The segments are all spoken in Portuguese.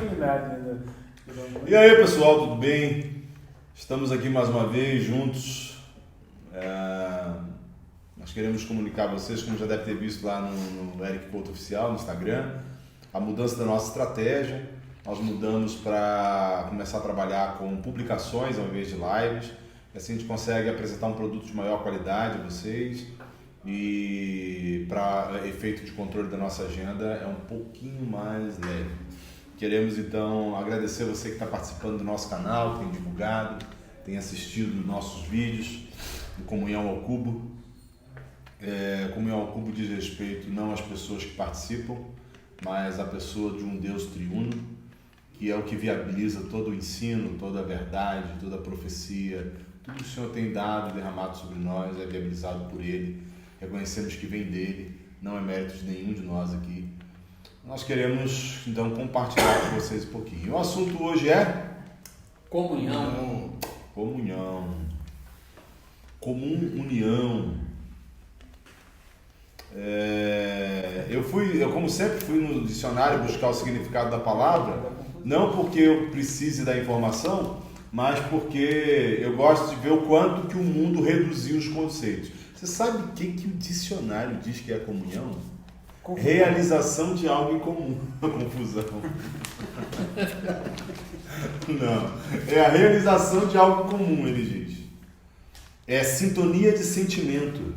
oportunidade ainda. E aí, pessoal, tudo bem? Estamos aqui mais uma vez juntos. Nós queremos comunicar a vocês, como já deve ter visto lá no Eric Couto Oficial, no Instagram, a mudança da nossa estratégia. Nós mudamos para começar a trabalhar com publicações ao invés de lives. Assim a gente consegue apresentar um produto de maior qualidade a vocês. E para efeito de controle da nossa agenda é um pouquinho mais leve. Queremos então agradecer você que está participando do nosso canal, que tem divulgado, tem assistido nossos vídeos do Comunhão ao Cubo. Comunhão ao Cubo diz respeito não às pessoas que participam, mas à pessoa de um Deus triuno, que é o que viabiliza todo o ensino, toda a verdade, toda a profecia. Tudo que o Senhor tem dado e derramado sobre nós é viabilizado por Ele. Reconhecemos que vem dele, não é mérito de nenhum de nós aqui. Nós queremos, então, compartilhar com vocês um pouquinho. O assunto hoje é... Comunhão. União. Eu, como sempre, fui no dicionário buscar o significado da palavra, não porque eu precise da informação, mas porque eu gosto de ver o quanto que o mundo reduziu os conceitos. Você sabe o que o dicionário diz que é comunhão? Realização de algo em comum. Confusão. Não. É a realização de algo comum, ele diz. É sintonia de sentimento.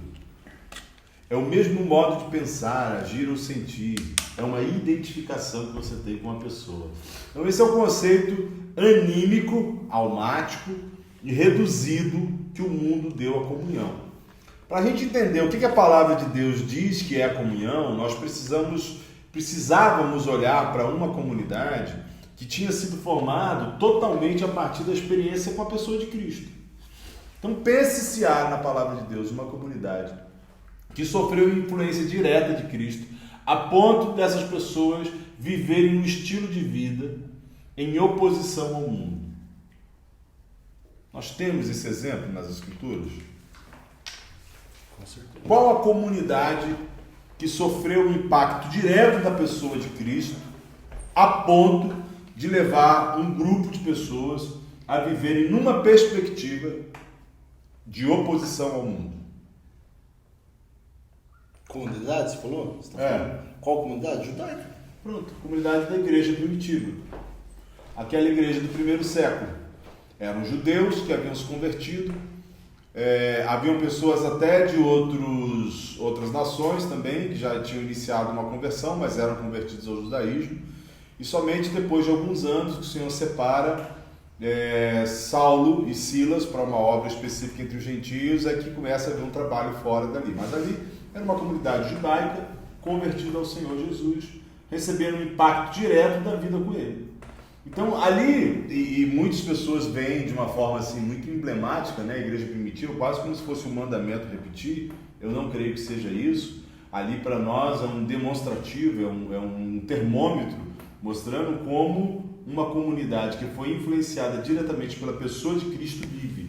É o mesmo modo de pensar, agir ou sentir. É uma identificação que você tem com uma pessoa. Então esse é o conceito anímico, almático e reduzido que o mundo deu à comunhão. Para a gente entender o que a palavra de Deus diz que é a comunhão, nós precisávamos olhar para uma comunidade que tinha sido formada totalmente a partir da experiência com a pessoa de Cristo. Então pense se há na palavra de Deus uma comunidade que sofreu influência direta de Cristo a ponto dessas pessoas viverem um estilo de vida em oposição ao mundo. Nós temos esse exemplo nas Escrituras? Qual a comunidade que sofreu o impacto direto da pessoa de Cristo a ponto de levar um grupo de pessoas a viverem numa perspectiva de oposição ao mundo? Comunidade, você falou? Você tá falando? Qual comunidade? Judaica. Pronto, comunidade da igreja primitiva. Aquela igreja do primeiro século. Eram judeus que haviam se convertido. Haviam pessoas até de outras nações também, que já tinham iniciado uma conversão, mas eram convertidos ao judaísmo. E somente depois de alguns anos que o Senhor separa Saulo e Silas para uma obra específica entre os gentios, é que começa a haver um trabalho fora dali. Mas ali era uma comunidade judaica convertida ao Senhor Jesus, recebendo um impacto direto da vida com ele. Então ali, e muitas pessoas veem de uma forma assim muito emblemática, né, a igreja primitiva, quase como se fosse um mandamento repetir. Eu não creio que seja isso. Ali para nós é um demonstrativo, é um termômetro mostrando como uma comunidade que foi influenciada diretamente pela pessoa de Cristo vive.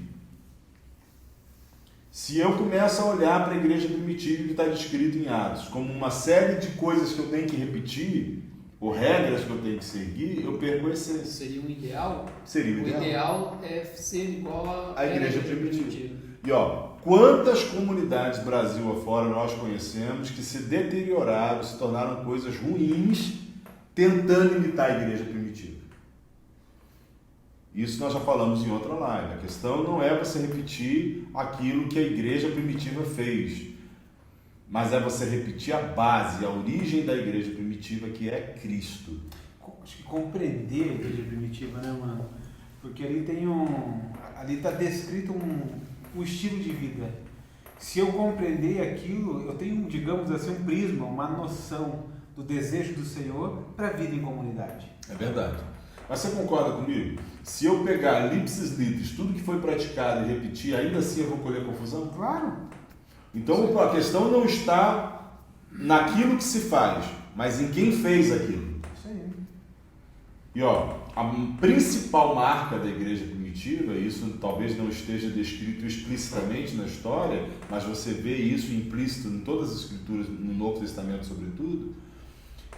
Se eu começo a olhar para a igreja primitiva que está descrito em Atos como uma série de coisas que eu tenho que repetir, ou regras que eu tenho que seguir, eu perco a essência. Seria um ideal? Seria o ideal. O ideal é ser igual à igreja primitiva. E quantas comunidades Brasil afora nós conhecemos que se deterioraram, se tornaram coisas ruins, tentando imitar a igreja primitiva? Isso nós já falamos em outra live. A questão não é você repetir aquilo que a igreja primitiva fez, mas é você repetir a base, a origem da igreja primitiva, que é Cristo. Acho que compreender a igreja primitiva, né, mano? Porque ali tem ali está descrito um estilo de vida. Se eu compreender aquilo, eu tenho, digamos assim, um prisma, uma noção do desejo do Senhor para a vida em comunidade. É verdade. Mas você concorda comigo? Se eu pegar lipsis litris, tudo que foi praticado e repetir, ainda assim eu vou colher confusão? Claro. Então a questão não está naquilo que se faz, mas em quem fez aquilo. Isso aí. E a principal marca da igreja primitiva, isso talvez não esteja descrito explicitamente na história, mas você vê isso implícito em todas as escrituras, no Novo Testamento sobretudo,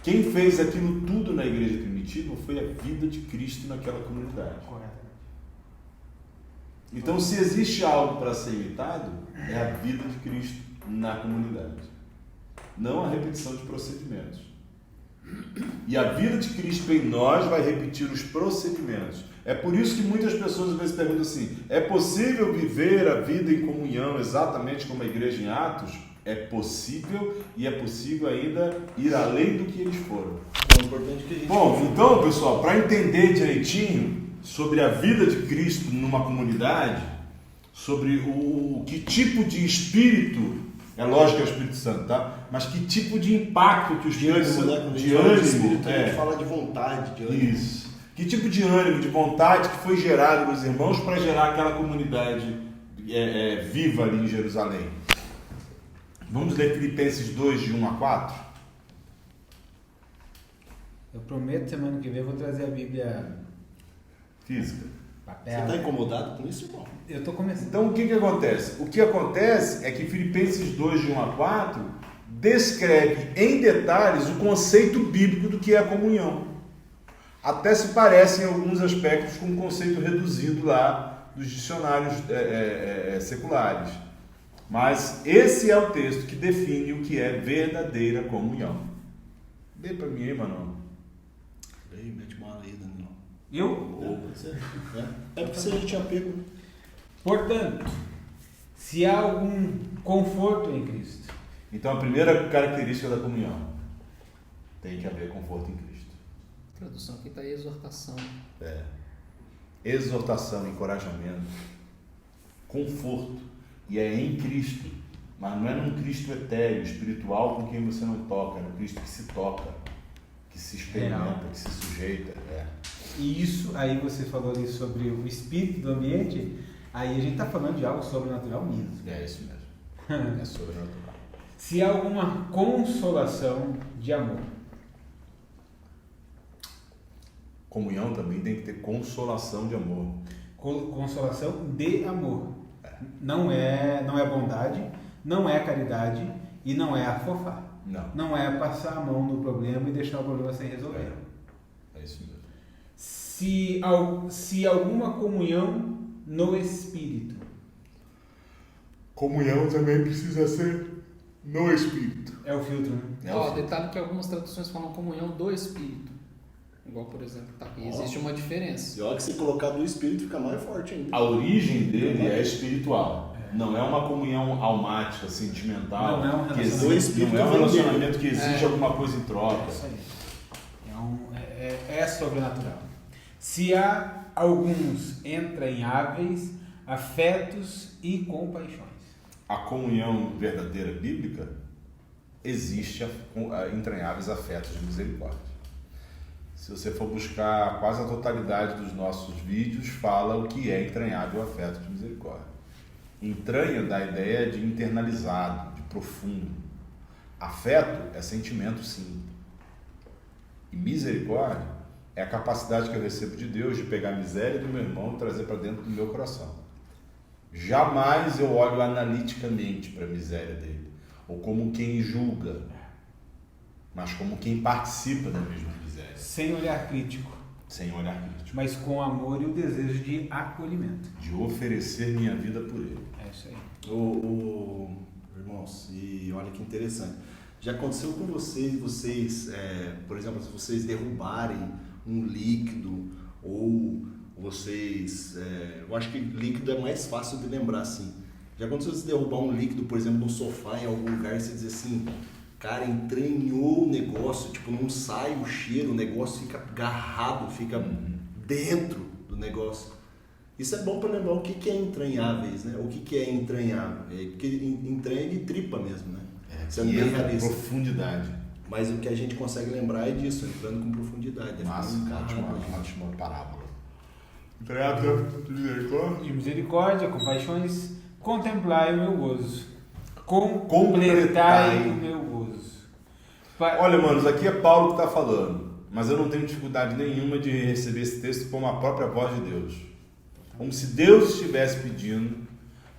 Quem fez aquilo tudo na igreja primitiva foi a vida de Cristo naquela comunidade. Correto. Então, se existe algo para ser imitado, é a vida de Cristo na comunidade, não a repetição de procedimentos. E a vida de Cristo em nós vai repetir os procedimentos. É por isso que muitas pessoas às vezes perguntam assim: é possível viver a vida em comunhão exatamente como a igreja em Atos? É possível, e é possível ainda ir além do que eles foram. É importante que a gente... Bom, então, pessoal, para entender direitinho sobre a vida de Cristo numa comunidade, sobre o que tipo de espírito, é lógico que é o Espírito Santo, tá? Mas que tipo de impacto que o Espírito Santo, quando a gente de fala de ânimo, espírito, a gente fala de vontade, de ânimo. isso. Que tipo de ânimo, de vontade que foi gerado nos irmãos para gerar aquela comunidade viva ali em Jerusalém? Vamos ler Filipenses 2, de 1 a 4? Eu prometo, semana que vem eu vou trazer a Bíblia Física. papel. Você está incomodado com isso, irmão? Eu estou começando. Então, o que acontece? O que acontece é que Filipenses 2, de 1 a 4, descreve em detalhes o conceito bíblico do que é a comunhão. Até se parece em alguns aspectos com o conceito reduzido lá dos dicionários seculares. Mas esse é o texto que define o que é verdadeira comunhão. Dê para mim aí, mano. Ei, mete uma aí, Danilo. Eu? É porque você já tinha pego. Portanto, se há algum conforto em Cristo, Então, a primeira característica da comunhão tem que haver conforto em Cristo. A tradução aqui está exortação. Exortação, encorajamento, conforto. E é em Cristo, mas não é num Cristo etéreo, espiritual, com quem você não toca, é no Cristo que se toca, que se experimenta, Real. que se sujeita. e isso, aí você falou ali sobre o espírito do ambiente, aí a gente está falando de algo sobrenatural mesmo. É isso mesmo. É sobrenatural. Se há alguma consolação de amor, Comunhão também tem que ter consolação de amor. consolação de amor. Não é bondade, não é caridade e não é afofar. Não. Não é passar a mão no problema e deixar o problema sem resolver. É isso mesmo. Se alguma comunhão no Espírito. Comunhão também precisa ser no Espírito. É o filtro, né? É o Ó, filtro. detalhe que algumas traduções falam comunhão do Espírito. Igual, por exemplo, tá aqui. Existe uma diferença. E olha que se colocar do espírito fica mais forte ainda. A origem dele é espiritual. Não é uma comunhão almática, sentimental. Não é um que relacionamento. exige, não é um relacionamento que exige alguma coisa em É troca. isso aí. É sobrenatural. Se há alguns entranháveis afetos e compaixões. A comunhão verdadeira bíblica existe entranháveis afetos de misericórdia. Se você for buscar quase a totalidade dos nossos vídeos, fala o que é entranhável afeto de misericórdia. Entranha dá a ideia de internalizado, de profundo. Afeto é sentimento, sim. E misericórdia é a capacidade que eu recebo de Deus de pegar a miséria do meu irmão e trazer para dentro do meu coração. Jamais eu olho analiticamente para a miséria dele, ou como quem julga, mas como quem participa da mesma miséria, Sem olhar crítico, sem olhar crítico, mas com amor e o desejo de acolhimento. de oferecer minha vida por ele. É isso aí. Irmãos, e olha que interessante. Já aconteceu com vocês, por exemplo, se vocês derrubarem um líquido ou vocês... eu acho que líquido é mais fácil de lembrar, assim. Já aconteceu você derrubar um líquido, por exemplo, no sofá, em algum lugar, e você dizer assim, cara, entranhou o negócio, tipo, não sai o cheiro, o negócio fica agarrado, fica dentro do negócio. Isso é bom para lembrar o que é entranháveis, né? O que é entranhável? Porque entranha de tripa mesmo, né? Sendo E bem entra realista. profundidade. Mas o que a gente consegue lembrar é disso, entrando com profundidade. Massa, Cara, ótima parábola. Entranhável de misericórdia. De misericórdia, compaixões, contemplai o meu gozo. Completai Completai. o meu gozo. Olha, manos, aqui é Paulo que está falando, mas eu não tenho dificuldade nenhuma de receber esse texto como a própria voz de Deus. Como se Deus estivesse pedindo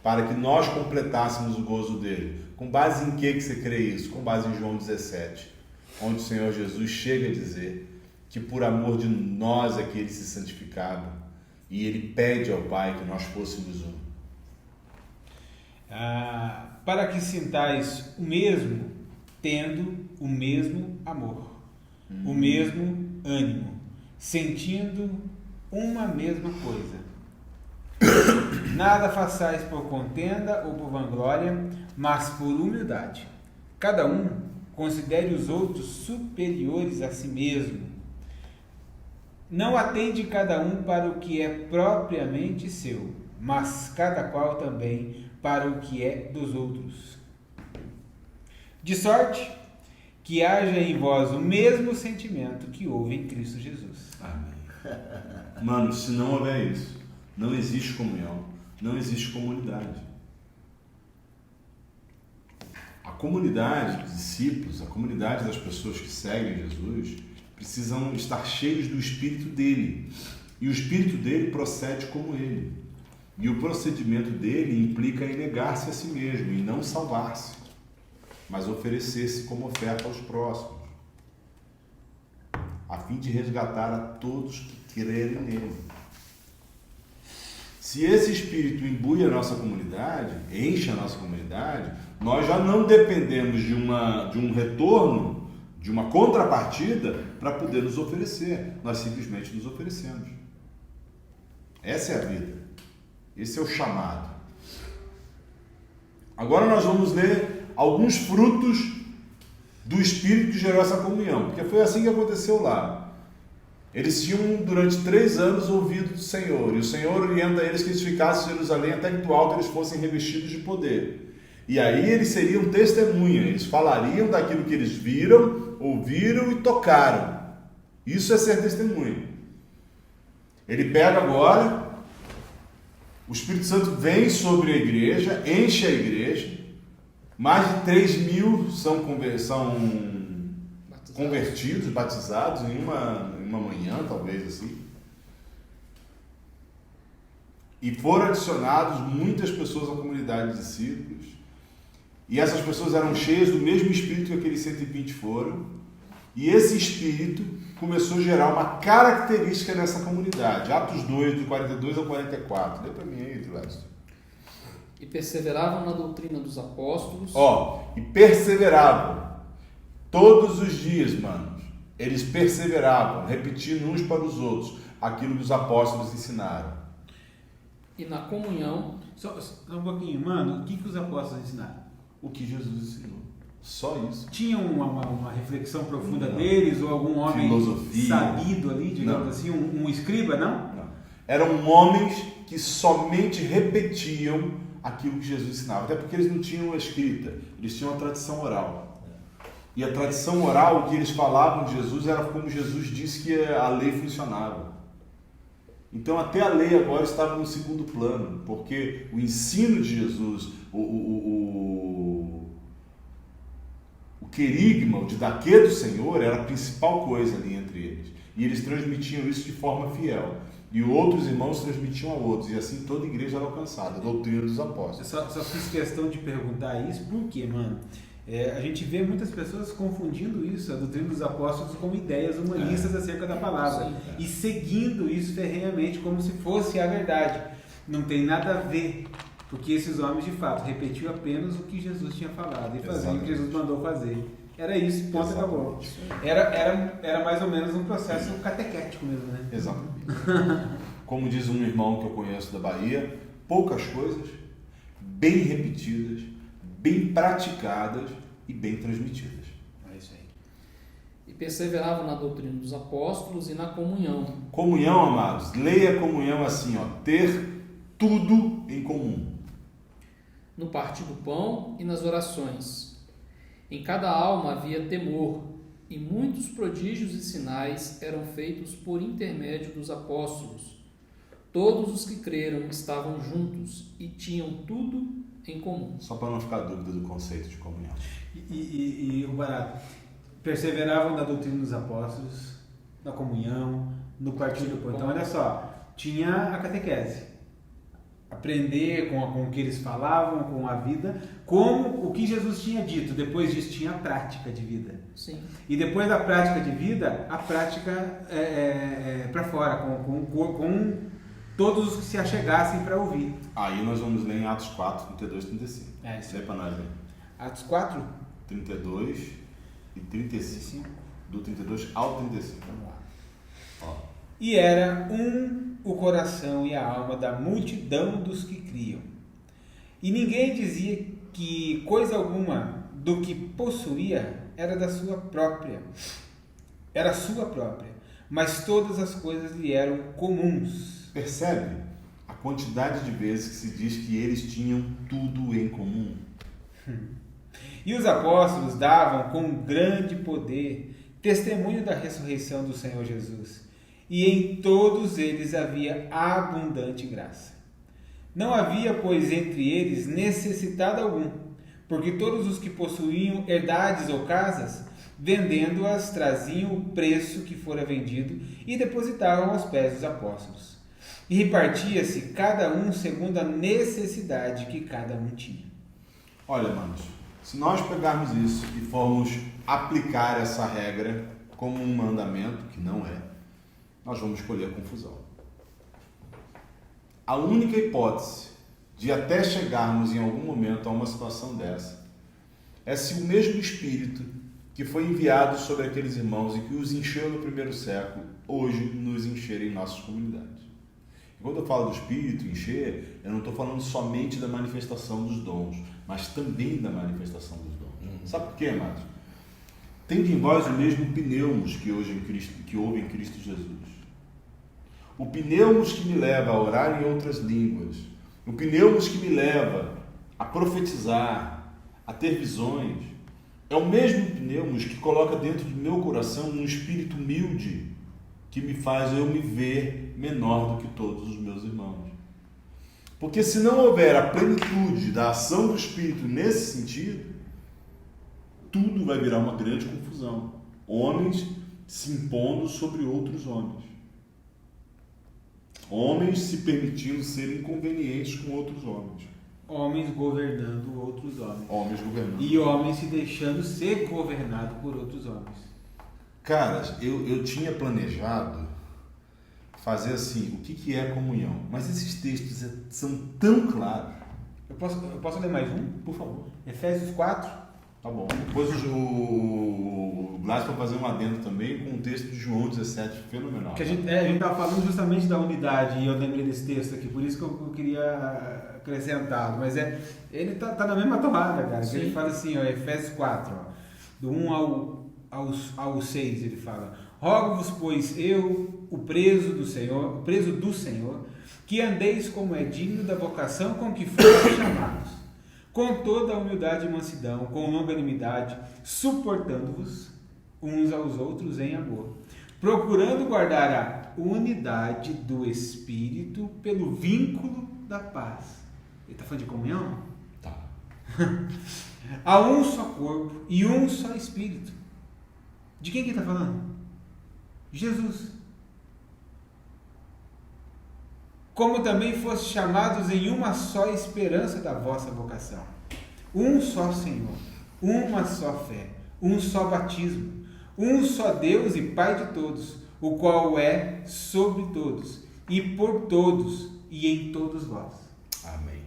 para que nós completássemos o gozo dele. Com base em que você crê isso? Com base em João 17. onde o Senhor Jesus chega a dizer que por amor de nós é que ele se santificava e ele pede ao Pai que nós fôssemos um. Para que sintais o mesmo, tendo o mesmo amor, o mesmo ânimo, sentindo uma mesma coisa. Nada façais por contenda ou por vanglória, mas por humildade. Cada um considere os outros superiores a si mesmo. Não atende cada um para o que é propriamente seu, mas cada qual também para o que é dos outros. De sorte que haja em vós o mesmo sentimento que houve em Cristo Jesus. Amém. Mano, se não houver isso, não existe comunhão, não existe comunidade. A comunidade dos discípulos, a comunidade das pessoas que seguem Jesus, precisam estar cheios do Espírito dele. E o Espírito dele procede como ele. E o procedimento dele implica em negar-se a si mesmo e não salvar-se, mas oferecer-se como oferta aos próximos, a fim de resgatar a todos que crerem nele. Se esse Espírito imbui a nossa comunidade, enche a nossa comunidade, nós já não dependemos de um retorno, de uma contrapartida para poder nos oferecer. Nós simplesmente nos oferecemos. Essa é a vida. Esse é o chamado. Agora nós vamos ler alguns frutos do Espírito que gerou essa comunhão, porque foi assim que aconteceu lá. Eles tinham durante 3 anos ouvido do Senhor, e o Senhor orienta eles que eles ficassem em Jerusalém até que do alto eles fossem revestidos de poder. E aí eles seriam testemunha, eles falariam daquilo que eles viram, ouviram e tocaram. Isso é ser testemunha. Ele pega agora, o Espírito Santo vem sobre a igreja, enche a igreja, mais de 3.000 são convertidos, batizados em uma manhã, talvez assim. E foram adicionados muitas pessoas à comunidade de discípulos. E essas pessoas eram cheias do mesmo Espírito que aqueles 120 foram. E esse Espírito começou a gerar uma característica nessa comunidade. Atos 2, do 42 ao 44. Lê para mim aí, Lester. E perseveravam na doutrina dos apóstolos. E perseveravam. Todos os dias, manos. Eles perseveravam, repetindo uns para os outros aquilo que os apóstolos ensinaram. E na comunhão. Só um pouquinho, mano, o que os apóstolos ensinaram? O que Jesus ensinou. Só isso. Tinha uma reflexão profunda deles, ou algum homem filosofia sabido ali, digamos assim, um escriba, não? Não. Eram homens que somente repetiam aquilo que Jesus ensinava, até porque eles não tinham a escrita, eles tinham a tradição oral. E a tradição oral, o que eles falavam de Jesus era como Jesus disse que a lei funcionava. Então até a lei agora estava no segundo plano, porque o ensino de Jesus, o querigma, o didaquê do Senhor era a principal coisa ali entre eles. E eles transmitiam isso de forma fiel. E outros irmãos transmitiam a outros. E assim toda a igreja era alcançada, a doutrina dos apóstolos. Eu só fiz questão de perguntar isso, por quê, mano? A gente vê muitas pessoas confundindo isso, a doutrina dos apóstolos, com ideias humanistas acerca da palavra. Sim, e seguindo isso ferrenhamente como se fosse a verdade. Não tem nada a ver, porque esses homens de fato repetiam apenas o que Jesus tinha falado e faziam o que Jesus mandou fazer. Era isso, ponto, acabou. Era mais ou menos um processo catequético mesmo, né? Exatamente. Como diz um irmão que eu conheço da Bahia, poucas coisas, bem repetidas, bem praticadas e bem transmitidas. É isso aí. E perseveravam na doutrina dos apóstolos e na comunhão. Comunhão, amados, leia comunhão assim, ter tudo em comum. No partir do pão e nas orações. Em cada alma havia temor, e muitos prodígios e sinais eram feitos por intermédio dos apóstolos. Todos os que creram estavam juntos e tinham tudo em comum. Só para não ficar dúvida do conceito de comunhão. E o barato, perseveravam na doutrina dos apóstolos, na comunhão, no partir do pão. Então, olha só, tinha a catequese, aprender com o que eles falavam, com a vida, como o que Jesus tinha dito. Depois disso tinha a prática de vida. Sim. E depois da prática de vida, a prática para fora, com todos os que se achegassem para ouvir. Aí nós vamos ler em Atos 4, 32 e 35. Isso aí para nós ver. Atos 4, 32 e 35. Do 32 ao 35. Vamos lá. Ó. E era o coração e a alma da multidão dos que criam. E ninguém dizia que coisa alguma do que possuía era sua própria, mas todas as coisas lhe eram comuns. Percebe a quantidade de vezes que se diz que eles tinham tudo em comum? E os apóstolos davam com grande poder testemunho da ressurreição do Senhor Jesus. E em todos eles havia abundante graça. Não havia, pois, entre eles necessitado algum, porque todos os que possuíam herdades ou casas, vendendo-as, traziam o preço que fora vendido e depositavam aos pés dos apóstolos. E repartia-se cada um segundo a necessidade que cada um tinha. Olha, manos, se nós pegarmos isso e formos aplicar essa regra como um mandamento, que não é, nós vamos escolher a confusão. A única hipótese de até chegarmos em algum momento a uma situação dessa é se o mesmo Espírito que foi enviado sobre aqueles irmãos e que os encheu no primeiro século, hoje nos encher em nossas comunidades. E quando eu falo do Espírito encher, eu não estou falando somente da manifestação dos dons, mas também da manifestação dos dons. Sabe por quê, amados? Tende em vós o mesmo pneus que houve em Cristo Jesus. O pneus que me leva a orar em outras línguas, o pneus que me leva a profetizar, a ter visões, é o mesmo pneus que coloca dentro do meu coração um espírito humilde que me faz eu me ver menor do que todos os meus irmãos. Porque se não houver a plenitude da ação do Espírito nesse sentido, tudo vai virar uma grande confusão. Homens se impondo sobre outros homens. Homens se permitindo ser inconvenientes com outros homens. Homens governando outros homens. Homens governando. E homens se deixando ser governado por outros homens. Caras, eu tinha planejado fazer assim, o que é comunhão? Mas esses textos são tão claros. Eu posso ler mais um? Por favor. Efésios 4. Tá bom. Depois o Blas vai fazer um adendo também com o texto de João 17, fenomenal. Que a gente estava falando justamente da unidade, e eu lembrei desse texto aqui, por isso que eu queria acrescentá-lo. Mas ele tá na mesma toada, cara. Que ele fala assim, ó, Efésios 4, ó, do 1 ao 6, ele fala: rogo-vos, pois, eu, o preso do Senhor, que andeis como é digno da vocação com que foram chamados, com toda a humildade e mansidão, com longanimidade, suportando-vos uns aos outros em amor, procurando guardar a unidade do Espírito pelo vínculo da paz. Ele está falando de comunhão? Tá. Há um só corpo e um só Espírito. De quem que ele está falando? Jesus. Como também foste chamados em uma só esperança da vossa vocação. Um só Senhor, uma só fé, um só batismo, um só Deus e Pai de todos, o qual é sobre todos, e por todos, e em todos vós. Amém.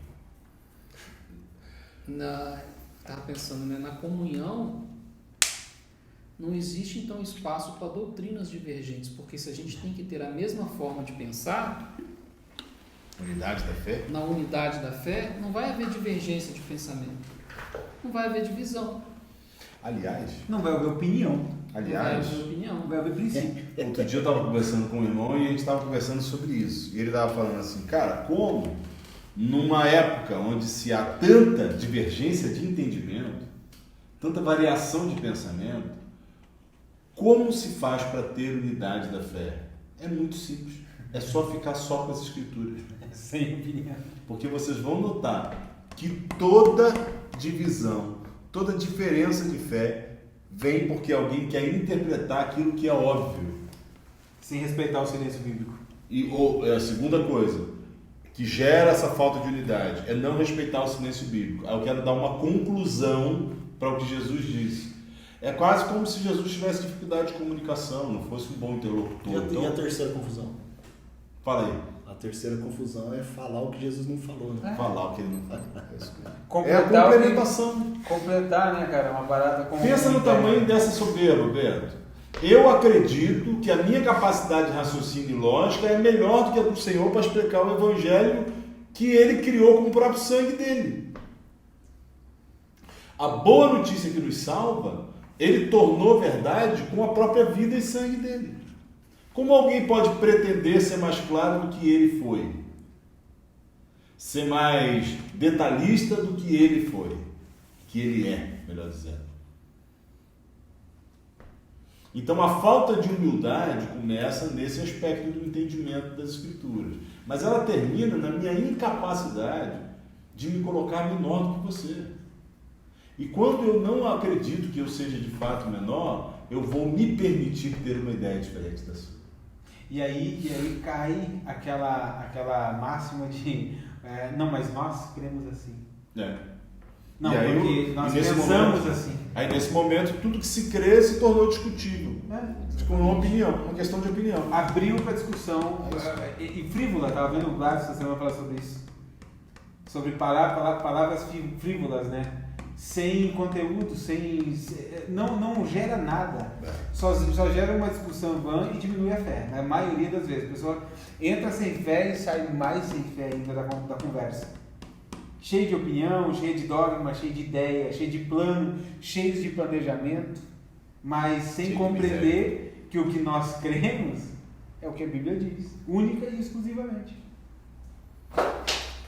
Estava pensando, né? Na comunhão não existe então espaço para doutrinas divergentes, porque se a gente tem que ter a mesma forma de pensar, Unidade da fé? na unidade da fé, não vai haver divergência de pensamento, não vai haver divisão, Aliás, Não vai haver opinião, não vai aliás, haver opinião. não vai haver princípio. outro dia eu estava conversando com um irmão e a gente estava conversando sobre isso. E ele estava falando assim, cara, como numa época onde se há tanta divergência de entendimento, tanta variação de pensamento, como se faz para ter unidade da fé? É muito simples. É só ficar só com as escrituras. Sem opinião. Porque vocês vão notar que toda divisão, toda diferença de fé vem porque alguém quer interpretar aquilo que é óbvio. Sem respeitar o silêncio bíblico. E a segunda coisa, que gera essa falta de unidade é não respeitar o silêncio bíblico. Aí eu quero dar uma conclusão para o que Jesus disse. É quase como se Jesus tivesse dificuldade de comunicação, não fosse um bom interlocutor. E a terceira confusão? Fala aí. A terceira confusão é falar o que Jesus não falou, né? Falar o que ele não falou. É a Completar, complementação. completar, né, cara? Uma barata com... Pensa no tamanho dessa soberba, Beto. Eu acredito que a minha capacidade de raciocínio e lógica é melhor do que a do Senhor para explicar o evangelho que ele criou com o próprio sangue dele. A boa notícia que nos salva, ele tornou verdade com a própria vida e sangue dele. Como alguém pode pretender ser mais claro do que ele foi? Ser mais detalhista do que ele foi? Que ele é, melhor dizendo. Então a falta de humildade começa nesse aspecto do entendimento das Escrituras. Mas ela termina na minha incapacidade de me colocar menor do que você. E quando eu não acredito que eu seja de fato menor, eu vou me permitir ter uma ideia diferente da sua. E aí cai aquela máxima de não, mas nós cremos assim. Não, E aí, porque nós nesse pensamos momento, assim. Aí nesse momento tudo que se crê se tornou discutível. Com uma opinião, uma questão de opinião. Abriu para discussão e frívola, estava vendo o Gladys essa semana falar sobre isso. Sobre palavras frívolas, né? Sem conteúdo, não gera nada. Só gera uma discussão vã e diminui a fé. Na maioria das vezes. A pessoa entra sem fé e sai mais sem fé ainda da conversa. Cheio de opinião, cheio de dogma, cheio de ideia, cheio de plano, cheio de planejamento, mas sem compreender que o que nós cremos é o que a Bíblia diz, única e exclusivamente.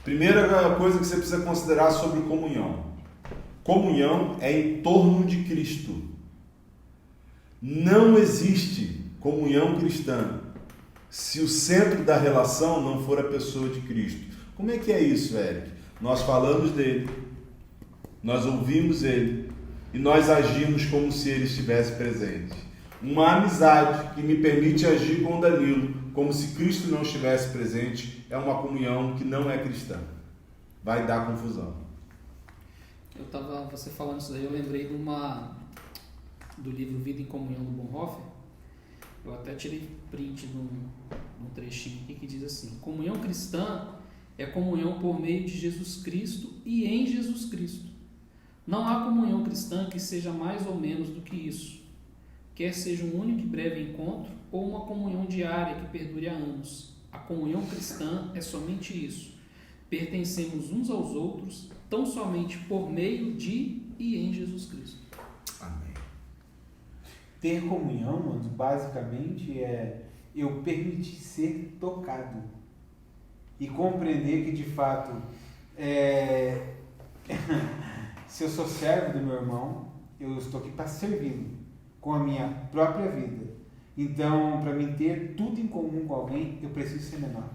Primeira coisa que você precisa considerar sobre comunhão. Comunhão é em torno de Cristo. Não existe comunhão cristã se o centro da relação não for a pessoa de Cristo. Como é que é isso, Eric? Nós falamos dele, nós ouvimos ele e nós agimos como se ele estivesse presente. Uma amizade que me permite agir com o Danilo como se Cristo não estivesse presente é uma comunhão que não é cristã. Vai dar confusão. Você falando isso daí, eu lembrei do livro Vida em Comunhão do Bonhoeffer. Eu até tirei print num trechinho aqui que diz assim: comunhão cristã é comunhão por meio de Jesus Cristo e em Jesus Cristo. Não há comunhão cristã que seja mais ou menos do que isso, quer seja um único e breve encontro ou uma comunhão diária que perdure há anos. A comunhão cristã é somente isso. Pertencemos uns aos outros tão somente por meio de e em Jesus Cristo. Amém. Ter comunhão, mano, basicamente é eu permitir ser tocado e compreender que de fato se eu sou servo do meu irmão, eu estou aqui para servi-lo com a minha própria vida. Então, para mim ter tudo em comum com alguém, eu preciso ser menor.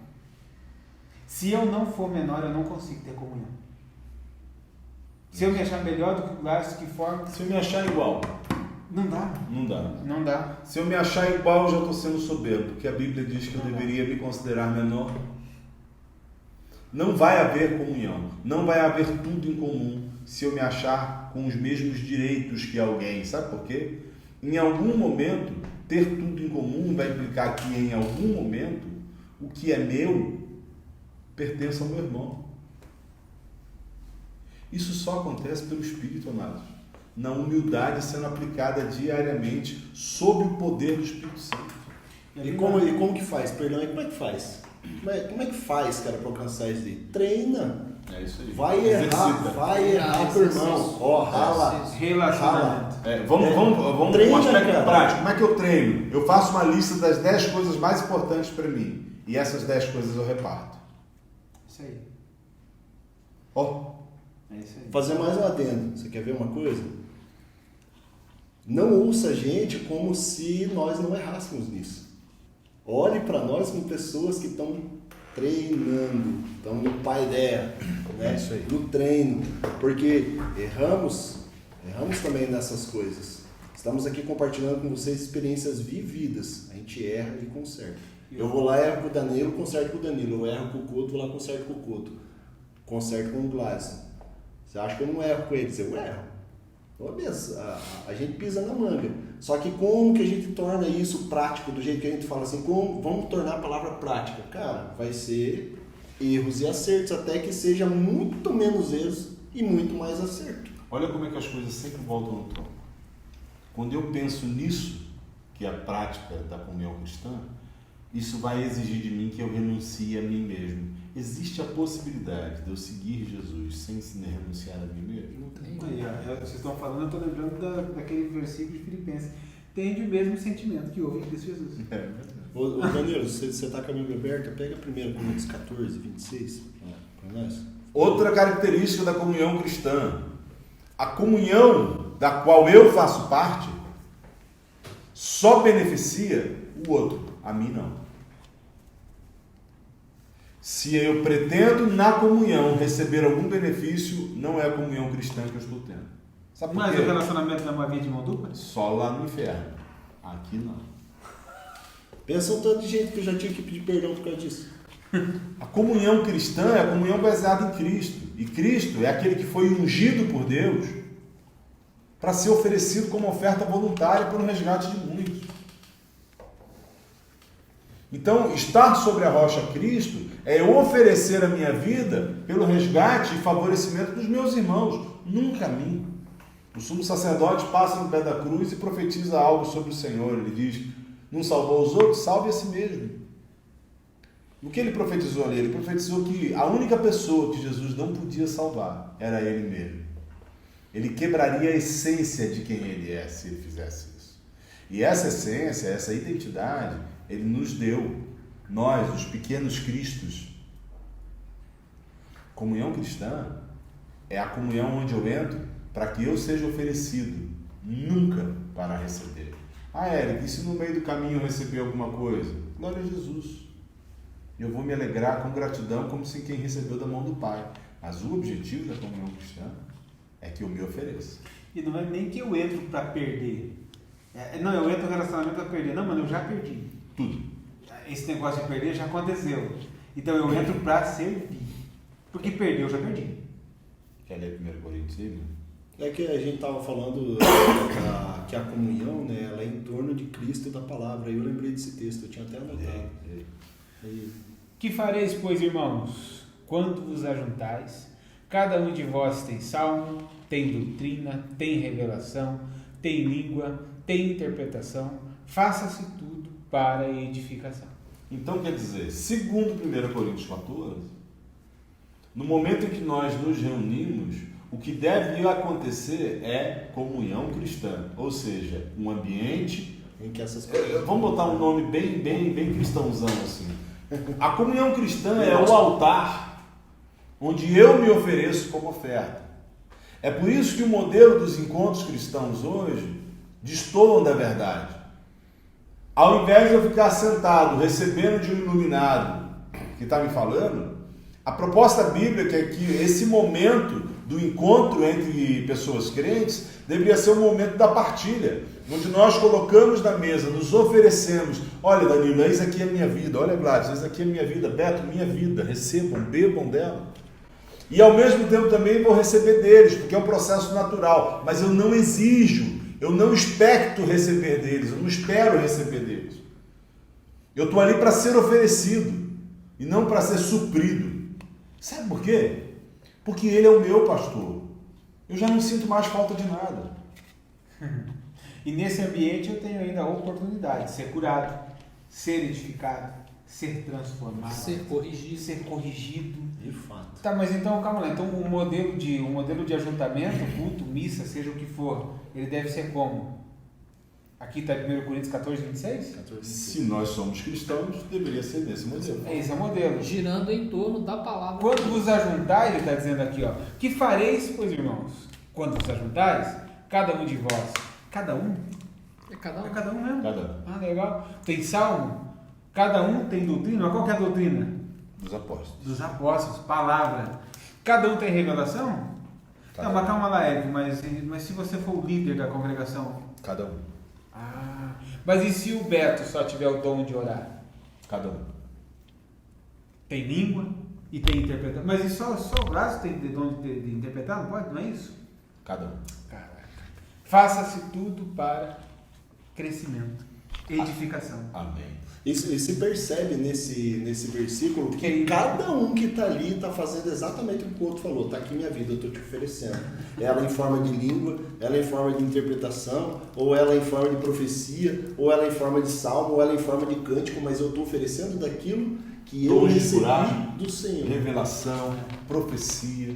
Se eu não for menor, eu não consigo ter comunhão. Se eu me achar melhor do que o Gladys, que forma... Se eu me achar igual, Não dá. não dá. Se eu me achar igual, eu já estou sendo soberbo, porque a Bíblia diz que eu deveria me considerar menor. Não vai haver comunhão, não vai haver tudo em comum se eu me achar com os mesmos direitos que alguém. Sabe por quê? Em algum momento, ter tudo em comum vai implicar que em algum momento, o que é meu pertence ao meu irmão. Isso só acontece pelo Espírito, amados. Na humildade sendo aplicada diariamente sob o poder do Espírito Santo. E como que faz? Perdão, e como é que faz? Como é que faz, cara, para alcançar isso aí? Treina. É isso aí. Vai errar pro irmão. Ó, rala. Relacionamento. Vamos Treina, um aspecto cara. prático. Como é que eu treino? Eu faço uma lista das 10 coisas mais importantes para mim. E essas 10 coisas eu reparto. Isso aí. Ó. É isso aí. Fazer mais um adendo. Você quer ver uma coisa? Não ouça a gente como se nós não errássemos nisso. Olhe para nós como pessoas que estão treinando, estão no paideia, né? Isso aí. No treino, porque erramos também nessas coisas. Estamos aqui compartilhando com vocês experiências vividas. A gente erra e conserta. Eu vou lá, erro com o Danilo, conserto com o Danilo. Eu erro com o Couto, vou lá, conserto com o Couto. Conserto com o Gladson. Você acha que eu não erro com eles? Eu erro. Então, a gente pisa na manga. Só que como que a gente torna isso prático, do jeito que a gente fala assim, como vamos tornar a palavra prática? Cara, vai ser erros e acertos, até que seja muito menos erros e muito mais acerto. Olha como é que as coisas sempre voltam no tronco. Quando eu penso nisso, que é a prática da comunhão cristã, isso vai exigir de mim que eu renuncie a mim mesmo. Existe a possibilidade de eu seguir Jesus sem renunciar a mim mesmo? Não tem. Aí, ó, vocês estão falando, eu estou lembrando daquele versículo de Filipenses. Tende o mesmo sentimento que houve em Cristo Jesus. Ô Danilo, você está com a Bíblia aberta, pega 1 Coríntios 14, 26 para nós. Outra característica da comunhão cristã. A comunhão da qual eu faço parte só beneficia o outro, a mim não. Se eu pretendo na comunhão receber algum benefício, não é a comunhão cristã que eu estou tendo. Sabe por Mas quê? o relacionamento não é uma via de mão dupla? Só lá no inferno. Aqui não. Pensa um tanto de gente que eu já tinha que pedir perdão por causa disso. A comunhão cristã é a comunhão baseada em Cristo. E Cristo é aquele que foi ungido por Deus para ser oferecido como oferta voluntária para o resgate de muitos. Então, estar sobre a rocha Cristo é eu oferecer a minha vida pelo resgate e favorecimento dos meus irmãos, nunca a mim. O sumo sacerdote passa no pé da cruz e profetiza algo sobre o Senhor. Ele diz, não salvou os outros, salve a si mesmo. O que ele profetizou ali? Ele profetizou que a única pessoa que Jesus não podia salvar era ele mesmo. Ele quebraria a essência de quem ele é se ele fizesse isso. E essa essência, essa identidade, ele nos deu, nós, os pequenos cristos. Comunhão cristã é a comunhão onde eu entro para que eu seja oferecido, nunca para receber. Ah, Érico, e se no meio do caminho eu receber alguma coisa? Glória a Jesus. Eu vou me alegrar com gratidão como se quem recebeu da mão do Pai. Mas o objetivo da comunhão cristã é que eu me ofereça. E não é nem que eu entro para perder. Não, eu entro no relacionamento para perder. Não, mano, eu já perdi. Tudo. Esse negócio de perder já aconteceu. Então eu entro para servir. Porque perder eu já perdi. Quer ler 1 Coríntios aí, né? É que a gente estava falando que a comunhão, né, ela é em torno de Cristo e da palavra. Aí eu lembrei desse texto, eu tinha até anotado. Que fareis, pois, irmãos, quando vos ajuntais? Cada um de vós tem salmo, tem doutrina, tem revelação, tem língua, tem interpretação. Faça-se tudo para a edificação. Então, quer dizer, segundo 1 Coríntios 14, no momento em que nós nos reunimos, o que deve acontecer é comunhão cristã, ou seja, um ambiente Em que essas coisas... Vamos botar um nome bem cristãozão assim. A comunhão cristã é o altar onde eu me ofereço como oferta. É por isso que o modelo dos encontros cristãos hoje destoam da verdade. Ao invés de eu ficar sentado recebendo de um iluminado que está me falando, a proposta bíblica é que esse momento do encontro entre pessoas crentes deveria ser o momento da partilha, onde nós colocamos na mesa, nos oferecemos. Olha, Danilo, eis aqui a minha vida. Olha, Gladys, eis aqui a minha vida. Beto, minha vida. Recebam, bebam dela. E ao mesmo tempo também vou receber deles, porque é um processo natural. Mas eu não exijo, eu não expecto receber deles, eu não espero receber deles. Eu estou ali para ser oferecido e não para ser suprido. Sabe por quê? Porque ele é o meu pastor. Eu já não sinto mais falta de nada. E nesse ambiente eu tenho ainda a oportunidade de ser curado, ser edificado, ser transformado, Ser corrigido. De fato. Tá, mas então, calma lá. Então o modelo de ajuntamento, culto, missa, seja o que for, ele deve ser como? Aqui está 1 Coríntios 14, 26? Se nós somos cristãos, deveria ser nesse modelo. Esse é o modelo. Girando em torno da palavra. Quando vos ajuntais, ele está dizendo aqui, ó, que fareis, pois irmãos, quando vos ajuntais, cada um de vós, cada um? É cada um. É cada um mesmo? Cada Ah, legal. Tem salmo, cada um tem doutrina, mas qual que é a doutrina? dos apóstolos. Dos apóstolos, palavra. Cada um tem revelação? Cada Não, mas calma lá, Érico, mas se você for o líder da congregação? Cada um. Ah, mas e se o Beto só tiver o dom de orar? Cada um. Tem língua e tem interpretação. Mas isso só o braço tem de dom de interpretar, não pode? Não é isso? Cada um. Caraca. Faça-se tudo para crescimento, edificação. Amém. E se percebe nesse versículo que Que cada um que está ali está fazendo exatamente o que o outro falou. Está aqui minha vida, eu estou te oferecendo. Ela em forma de língua, ela em forma de interpretação, ou ela em forma de profecia, ou ela em forma de salmo, ou ela em forma de cântico, mas eu estou oferecendo daquilo que eu Dons de recebi coragem, do Senhor. Revelação, profecia.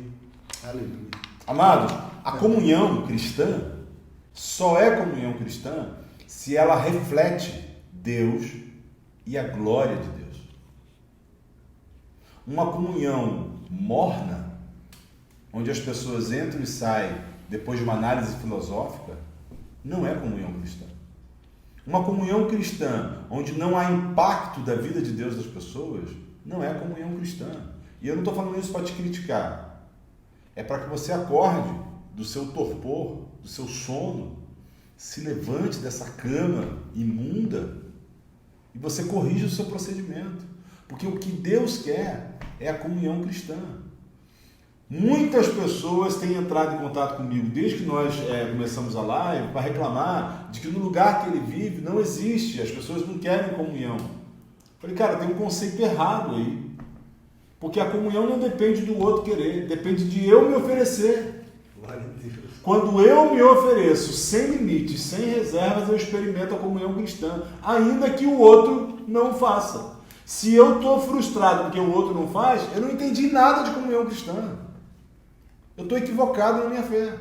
Aleluia. Amados, a comunhão cristã só é comunhão cristã se ela reflete Deus e a glória de Deus. Uma comunhão morna, onde as pessoas entram e saem depois de uma análise filosófica, não é comunhão cristã. Uma comunhão cristã, onde não há impacto da vida de Deus das pessoas, não é comunhão cristã. E eu não estou falando isso para te criticar. É para que você acorde do seu torpor, do seu sono, se levante dessa cama imunda e você corrija o seu procedimento. Porque o que Deus quer é a comunhão cristã. Muitas pessoas têm entrado em contato comigo desde que nós começamos a live para reclamar de que no lugar que ele vive não existe, as pessoas não querem comunhão. Falei, cara, tem um conceito errado aí. Porque a comunhão não depende do outro querer, depende de eu me oferecer. Glória a Deus. Quando eu me ofereço sem limites, sem reservas, eu experimento a comunhão cristã, ainda que o outro não faça. Se eu estou frustrado porque o outro não faz, eu não entendi nada de comunhão cristã. Eu estou equivocado na minha fé.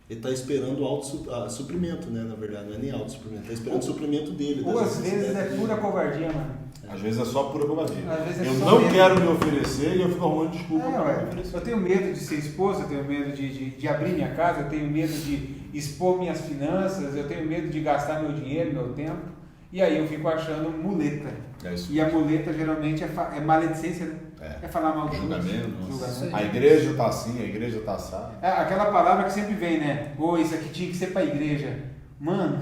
Ele está esperando o suprimento, né? Na verdade, não é nem auto-suprimento, está esperando o suprimento dele. Ou das às vezes necessidades é dele. pura covardia, mano. Às vezes é só pura covardia. Às vezes é Eu só não medo. quero me oferecer e eu fico arrumando desculpa para Ué, me oferecer. eu tenho medo de ser esposa, eu tenho medo de abrir minha casa, eu tenho medo de expor minhas finanças, eu tenho medo de gastar meu dinheiro, meu tempo. E aí eu fico achando muleta. É isso. E a muleta geralmente é maledicência, né? É falar mal de Julgamento. Isso A aí. igreja está assim, a igreja está assada. É aquela palavra que sempre vem, né? Pô, isso aqui tinha que ser para a igreja. Mano,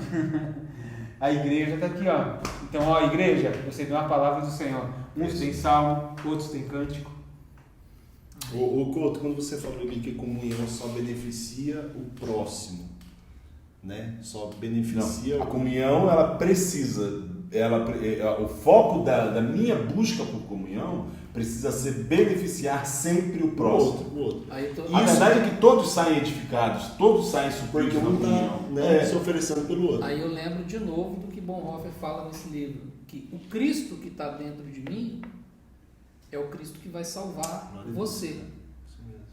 a igreja tá aqui, ó. Então, ó, igreja, você deu uma palavra do Senhor. Uns têm salmo, outros têm cântico. Ô Couto, quando você falou ali que comunhão só beneficia o próximo, né? Só beneficia Não, a comunhão, ela precisa, o foco da minha busca por comunhão precisa ser beneficiar sempre o próximo. o outro. Aí tô... A verdade é que todos saem edificados, todos saem Porque supridos na um comunhão. está se oferecendo pelo outro. Aí eu lembro de novo do que Bonhoeffer fala nesse livro, que o Cristo que está dentro de mim é o Cristo que vai salvar Glória a Deus. você. Isso mesmo.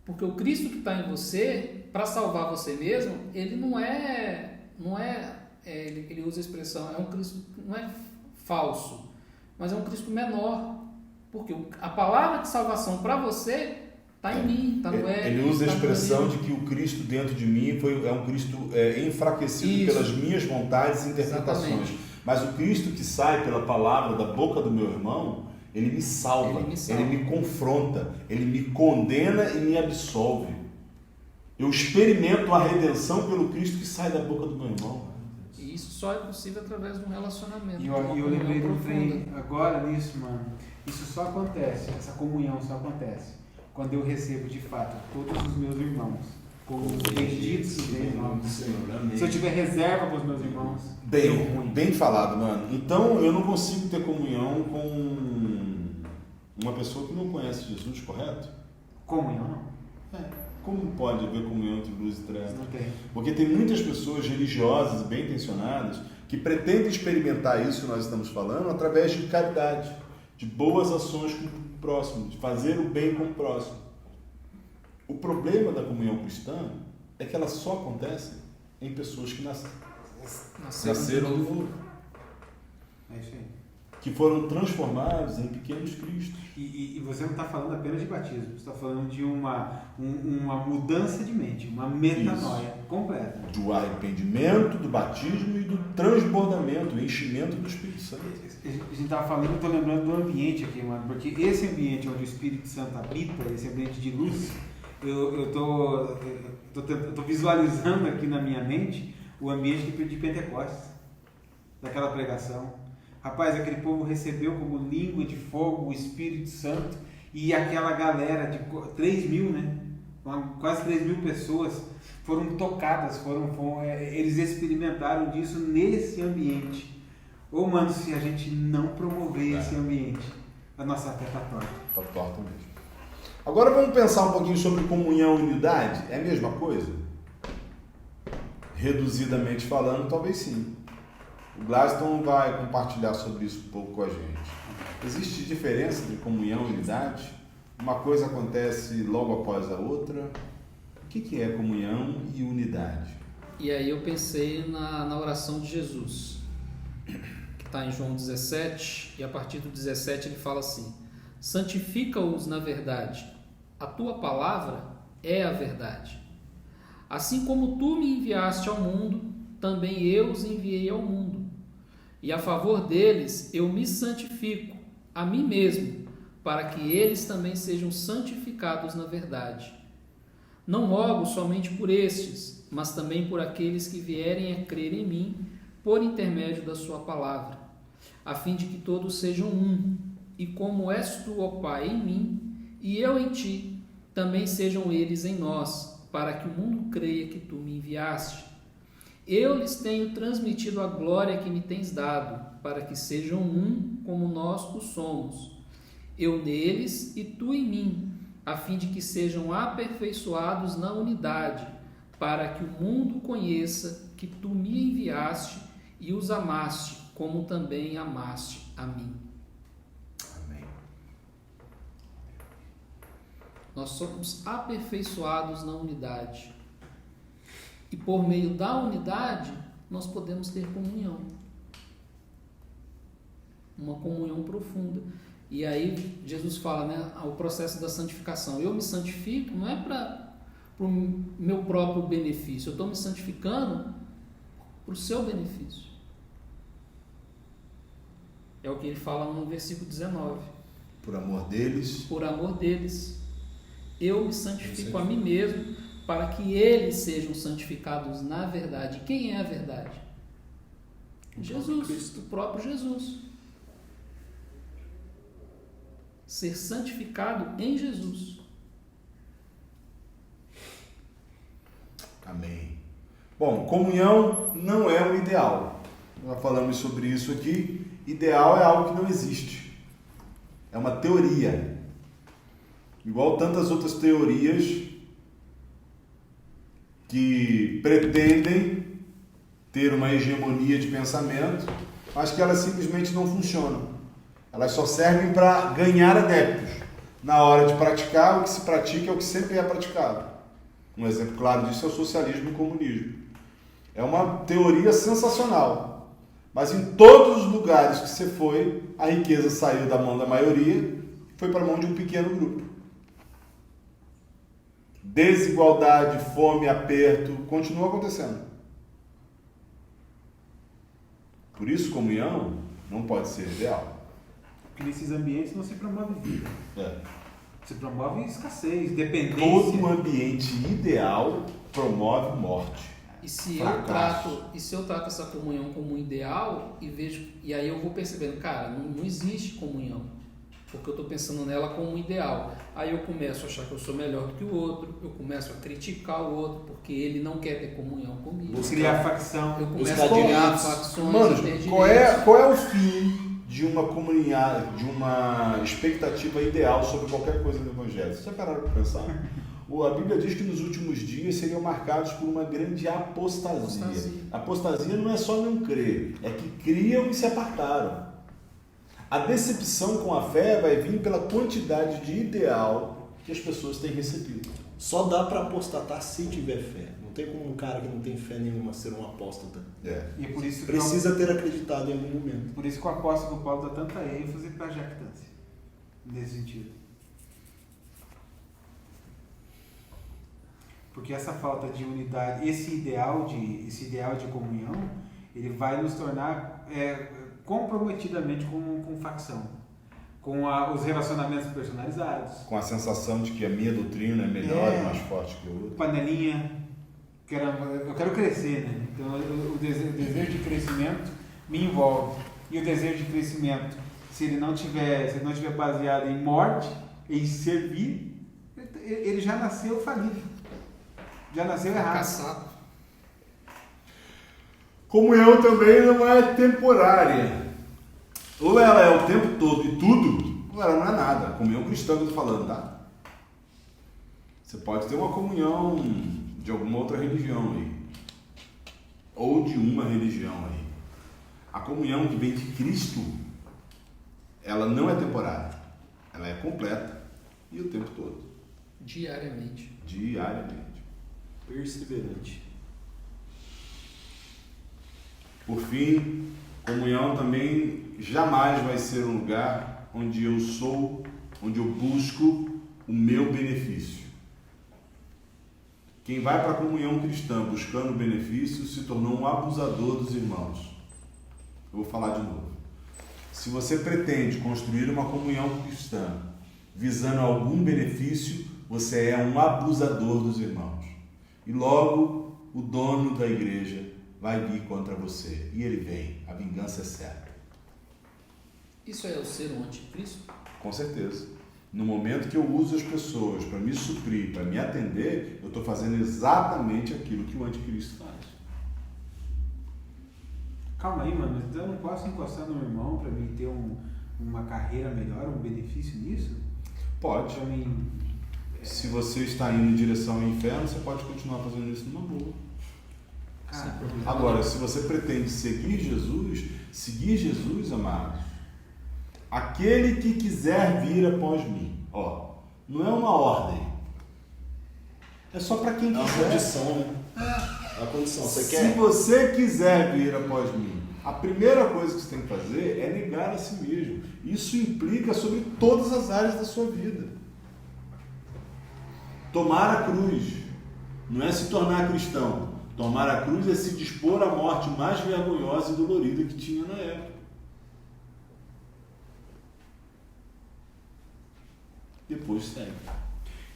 Porque o Cristo que está em você, para salvar você mesmo, ele ele usa a expressão, é um Cristo, não é falso, mas é um Cristo menor. Porque a palavra de salvação para você está em mim, está no Eric. Ele usa a tá no expressão Danilo. de que o Cristo dentro de mim é um Cristo enfraquecido Isso. pelas minhas vontades e interpretações. Exatamente. Mas o Cristo que sai pela palavra da boca do meu irmão, ele me salva, ele me confronta, ele me condena e me absolve. Eu experimento a redenção pelo Cristo que sai da boca do meu irmão. E isso só é possível através de um relacionamento. E de uma eu lembrei comunhão do trem agora nisso, mano. Isso só acontece, essa comunhão só acontece quando eu recebo de fato todos os meus irmãos, como benditos que vêm em nome do Senhor. Se eu tiver reserva para os meus irmãos, deu ruim. Bem falado, mano. Então eu não consigo ter comunhão com uma pessoa que não conhece Jesus, correto? Comunhão não. Como pode haver comunhão entre luz e trevas? Não tem. Porque tem muitas pessoas religiosas e bem intencionadas que pretendem experimentar isso que nós estamos falando através de caridade, de boas ações com o próximo, de fazer o bem com o próximo. O problema da comunhão cristã é que ela só acontece em pessoas que nasceram de novo, É isso aí. que foram transformados em pequenos cristos. E você não está falando apenas de batismo, você está falando de uma mudança de mente, uma metanoia completa. Do arrependimento, do batismo e do transbordamento, o enchimento do Espírito Santo. A gente estava falando, eu estou lembrando do ambiente aqui, mano, porque esse ambiente onde o Espírito Santo habita, esse ambiente de luz, eu tô visualizando aqui na minha mente o ambiente de Pentecostes, daquela pregação. Rapaz, aquele povo recebeu como língua de fogo o Espírito Santo e aquela galera de 3 mil, né? Quase 3 mil pessoas foram tocadas, eles experimentaram disso nesse ambiente. Ô, mano, se a gente não promover esse ambiente, a nossa fé está torta. Está torta mesmo. Agora vamos pensar um pouquinho sobre comunhão e unidade. É a mesma coisa? Reduzidamente falando, talvez sim. O Glaston vai compartilhar sobre isso um pouco com a gente. Existe diferença entre comunhão e unidade? Uma coisa acontece logo após a outra? O que é comunhão e unidade? E aí eu pensei na oração de Jesus, que está em João 17, e a partir do 17 ele fala assim: santifica-os na verdade, a tua palavra é a verdade. Assim como tu me enviaste ao mundo, também eu os enviei ao mundo. E a favor deles eu me santifico a mim mesmo, para que eles também sejam santificados na verdade. Não rogo somente por estes, mas também por aqueles que vierem a crer em mim, por intermédio da sua palavra, a fim de que todos sejam um, e como és tu, ó Pai, em mim, e eu em ti, também sejam eles em nós, para que o mundo creia que tu me enviaste. Eu lhes tenho transmitido a glória que me tens dado, para que sejam um como nós o somos. Eu neles e tu em mim, a fim de que sejam aperfeiçoados na unidade, para que o mundo conheça que tu me enviaste e os amaste, como também amaste a mim. Amém. Nós somos aperfeiçoados na unidade. E por meio da unidade, nós podemos ter comunhão. Uma comunhão profunda. E aí Jesus fala, né, o processo da santificação. Eu me santifico não é para o meu próprio benefício. Eu estou me santificando para o seu benefício. É o que ele fala no versículo 19. Por amor deles. Por amor deles. Eu me santifico a mim mesmo, para que eles sejam santificados na verdade. Quem é a verdade? Jesus, o próprio Jesus. Ser santificado em Jesus. Amém. Bom, comunhão não é um ideal. Nós falamos sobre isso aqui. Ideal é algo que não existe. É uma teoria. Igual tantas outras teorias que pretendem ter uma hegemonia de pensamento, mas que elas simplesmente não funcionam. Elas só servem para ganhar adeptos. Na hora de praticar, o que se pratica é o que sempre é praticado. Um exemplo claro disso é o socialismo e o comunismo. É uma teoria sensacional, mas em todos os lugares que você foi, a riqueza saiu da mão da maioria e foi para a mão de um pequeno grupo. Desigualdade, fome, aperto, continua acontecendo. Por isso, comunhão não pode ser ideal. Porque nesses ambientes não se promove vida. Se promove escassez, dependência. Todo ambiente ideal promove morte. E se fracasso. eu trato essa comunhão como um ideal e vejo, e aí eu vou percebendo, cara, não existe comunhão. Porque eu estou pensando nela como um ideal. Aí eu começo a achar que eu sou melhor do que o outro, eu começo a criticar o outro, porque ele não quer ter comunhão comigo. Criar facção. Eu começo a criar facções. Mano, qual é o fim de uma comunidade, de uma expectativa ideal sobre qualquer coisa do Evangelho? Vocês já pararam para pensar? A Bíblia diz que nos últimos dias seriam marcados por uma grande apostasia. Apostasia não é só não crer, é que criam e se apartaram. A decepção com a fé vai vir pela quantidade de ideal que as pessoas têm recebido. Só dá para apostatar se tiver fé. Não tem como um cara que não tem fé nenhuma ser um apóstata. E é por isso que precisa ter acreditado em algum momento. Por isso que o apóstolo Paulo dá tanta ênfase para a jactância. Nesse sentido. Porque essa falta de unidade, esse ideal de comunhão, ele vai nos tornar comprometidamente com facção, com os relacionamentos personalizados, com a sensação de que a minha doutrina é melhor e mais forte que o outro. Panelinha, eu quero crescer, né? Então o desejo de crescimento me envolve. E o desejo de crescimento, se ele não tiver baseado em morte, em servir, ele já nasceu falido. Já nasceu errado. Caçado. Comunhão também não é temporária. Ou ela é o tempo todo e tudo, ou ela não é nada. Comunhão cristã que eu estou falando, tá? Você pode ter uma comunhão de alguma outra religião aí. Ou de uma religião aí. A comunhão que vem de Cristo, ela não é temporária. Ela é completa e o tempo todo. Diariamente. Diariamente. Perseverante. Por fim, comunhão também jamais vai ser um lugar onde eu busco o meu benefício. Quem vai para a comunhão cristã buscando benefício se tornou um abusador dos irmãos. Eu vou falar de novo. Se você pretende construir uma comunhão cristã visando algum benefício, você é um abusador dos irmãos. E logo o dono da igreja vai vir contra você. E ele vem. A vingança é certa. Isso é o ser um anticristo? Com certeza. No momento que eu uso as pessoas para me suprir, para me atender, eu estou fazendo exatamente aquilo que o anticristo faz. Calma aí, mano, mas eu não posso encostar no meu irmão para mim ter uma carreira melhor, um benefício nisso? Pode. Pra mim... Se você está indo em direção ao inferno, você pode continuar fazendo isso numa boa. Cara, Agora, se você pretende seguir Jesus, amados, aquele que quiser vir após mim, ó, não é uma ordem, é só para quem É uma quiser. condição, né? É uma condição. Você Se quer? você quiser vir após mim, a primeira coisa que você tem que fazer é negar a si mesmo. Isso implica sobre todas as áreas da sua vida. Tomar a cruz não é se tornar cristão. Tomar a cruz é se dispor à morte mais vergonhosa e dolorida que tinha na época. Depois segue.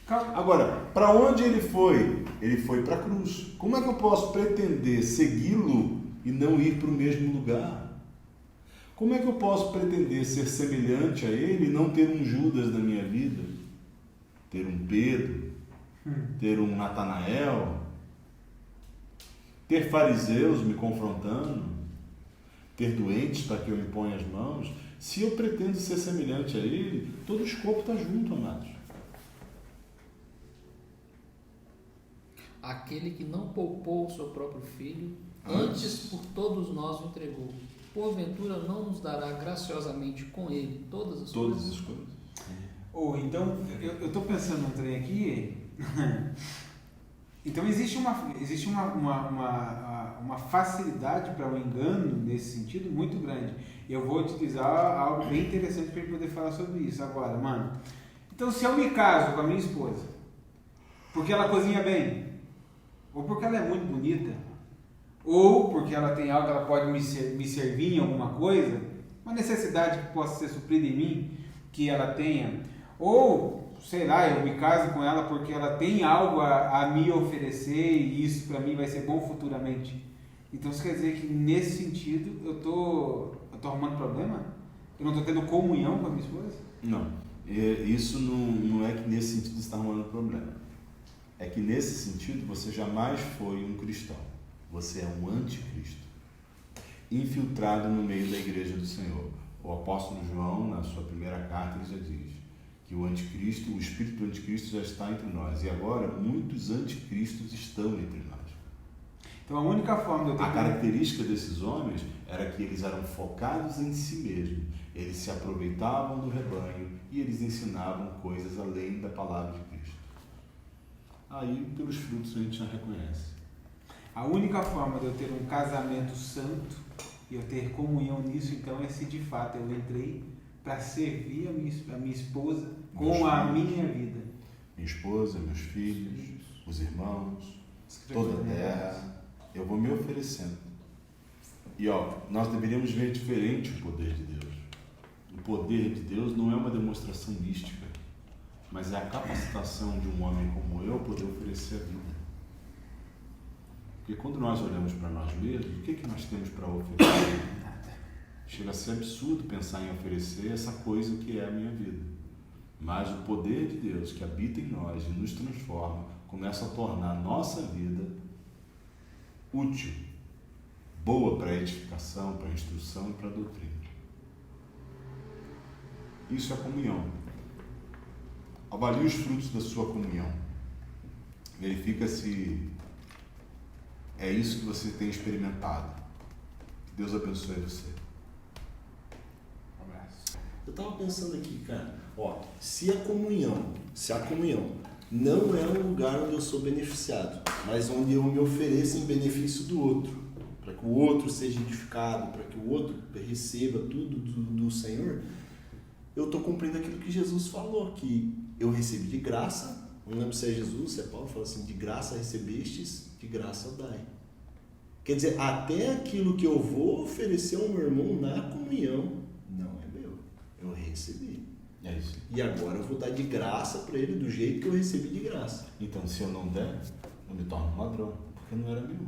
Agora, para onde ele foi? Ele foi para a cruz. Como é que eu posso pretender segui-lo e não ir para o mesmo lugar? Como é que eu posso pretender ser semelhante a ele e não ter um Judas na minha vida? Ter um Pedro? Ter um Natanael? Ter fariseus me confrontando? Ter doentes para que eu imponha as mãos? Se eu pretendo ser semelhante a ele, todo o escopo está junto, amados. Aquele que não poupou o seu próprio filho, antes por todos nós o entregou. Porventura não nos dará graciosamente com ele todas as coisas? Ou então, eu estou pensando num trem aqui. Então existe uma facilidade para o engano nesse sentido muito grande. Eu vou utilizar algo bem interessante para poder falar sobre isso agora, mano. Então, se eu me caso com a minha esposa porque ela cozinha bem, ou porque ela é muito bonita, ou porque ela tem algo que ela pode me servir em alguma coisa, uma necessidade que possa ser suprida em mim, que ela tenha, ou, sei lá, eu me caso com ela porque ela tem algo a me oferecer e isso para mim vai ser bom futuramente. Então isso quer dizer que nesse sentido eu tô arrumando problema? Eu não estou tendo comunhão com a minha esposa? Não, isso não é que nesse sentido você está arrumando problema. É que nesse sentido você jamais foi um cristão. Você é um anticristo, infiltrado no meio da igreja do Senhor. O apóstolo João, na sua primeira carta, ele já diz que o anticristo, o espírito do anticristo já está entre nós. E agora muitos anticristos estão entre nós. Então a única forma de eu ter... A característica desses homens era que eles eram focados em si mesmos. Eles se aproveitavam do rebanho e eles ensinavam coisas além da palavra de Cristo. Aí, pelos frutos, a gente já reconhece. A única forma de eu ter um casamento santo e eu ter comunhão nisso, então, é se de fato eu entrei para servir a minha esposa com a minha vida. Minha esposa, meus filhos, os irmãos, toda a terra. Eu vou me oferecendo. E nós deveríamos ver diferente o poder de Deus. O poder de Deus não é uma demonstração mística, mas é a capacitação de um homem como eu poder oferecer a vida. Porque quando nós olhamos para nós mesmos, o que nós temos para oferecer? Nada. Chega a ser absurdo pensar em oferecer essa coisa que é a minha vida. Mas o poder de Deus que habita em nós e nos transforma, começa a tornar a nossa vida útil, boa para a edificação, para a instrução e para a doutrina. Isso é comunhão. Avalie os frutos da sua comunhão. Verifica se é isso que você tem experimentado. Que Deus abençoe você. Um abraço. Eu estava pensando aqui, cara, se a comunhão não é um lugar onde eu sou beneficiado, mas onde eu me ofereço em benefício do outro, para que o outro seja edificado, para que o outro receba tudo do Senhor, eu estou cumprindo aquilo que Jesus falou, que eu recebi de graça, não lembro se é Jesus, se é Paulo, fala assim, de graça recebestes, de graça dai. Quer dizer, até aquilo que eu vou oferecer ao meu irmão na comunhão, não é meu, eu recebi. É isso. E agora eu vou dar de graça para ele do jeito que eu recebi de graça. Então, se eu não der, eu me torno um ladrão, porque não era meu.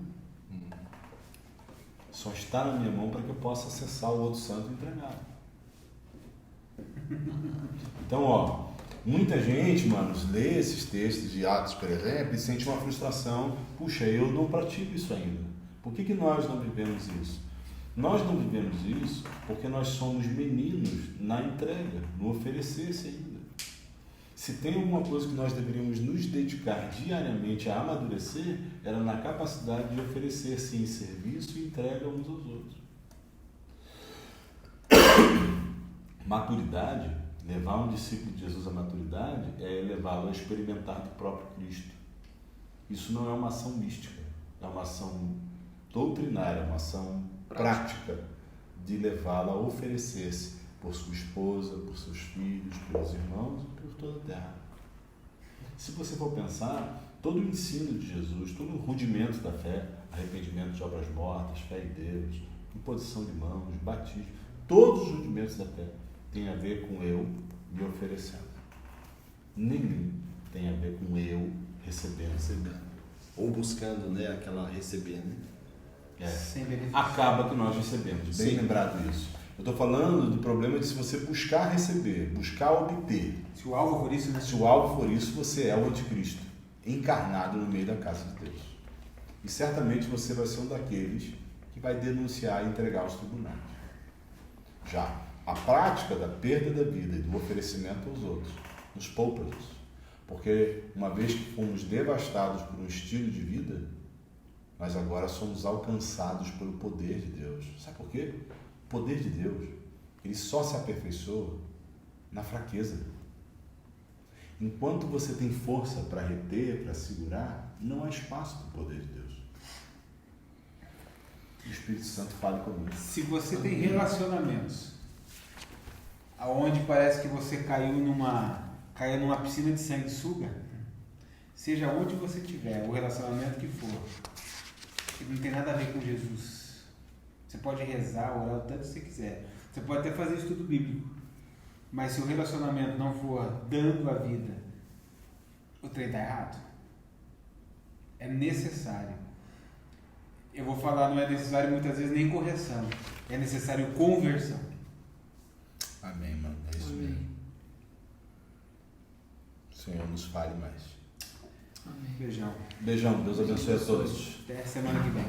Só está na minha mão para que eu possa acessar o outro santo e entregar. Então, muita gente, manos, lê esses textos de Atos, por exemplo, e sente uma frustração. Puxa, eu não pratico isso ainda. Por que nós não vivemos isso? Nós não vivemos isso porque nós somos meninos na entrega, no oferecer-se ainda. Se tem alguma coisa que nós deveríamos nos dedicar diariamente a amadurecer, era na capacidade de oferecer-se em serviço e entrega uns aos outros. Maturidade, levar um discípulo de Jesus à maturidade, é levá-lo a experimentar do próprio Cristo. Isso não é uma ação mística, é uma ação doutrinária, uma ação prática de levá-lo a oferecer-se por sua esposa, por seus filhos, pelos irmãos e por toda a terra. Se você for pensar, todo o ensino de Jesus, todo o rudimento da fé, arrependimento de obras mortas, fé em Deus, imposição de mãos, batismo, todos os rudimentos da fé têm a ver com eu me oferecendo. Nenhum tem a ver com eu recebendo. Ou buscando, né, aquela receber, né? Sem benefício. Acaba que nós recebemos, bem Sim. lembrado isso. Eu estou falando do problema de se você buscar receber, buscar obter. Se o alvo for isso, né? Se o alvo for isso, você é o anticristo, encarnado no meio da casa de Deus. E certamente você vai ser um daqueles que vai denunciar e entregar aos tribunais. Já a prática da perda da vida e do oferecimento aos outros nos poupa disso. Porque uma vez que fomos devastados por um estilo de vida, mas agora somos alcançados pelo poder de Deus. Sabe por quê? O poder de Deus, ele só se aperfeiçoa na fraqueza. Enquanto você tem força para reter, para segurar, não há espaço para o poder de Deus. O Espírito Santo fale comigo. Se você tem relacionamentos aonde parece que você caiu numa piscina de sanguessuga, seja onde você estiver, o relacionamento que for, que não tem nada a ver com Jesus. Você pode rezar, orar o tanto que você quiser. Você pode até fazer estudo bíblico. Mas se o relacionamento não for dando a vida, o trem está errado. É necessário. Eu vou falar, não é necessário muitas vezes nem correção. É necessário conversão. Amém, mano. É isso mesmo. O Senhor nos fale mais. Amém. Beijão. Beijão. Deus abençoe a todos. Até semana que vem.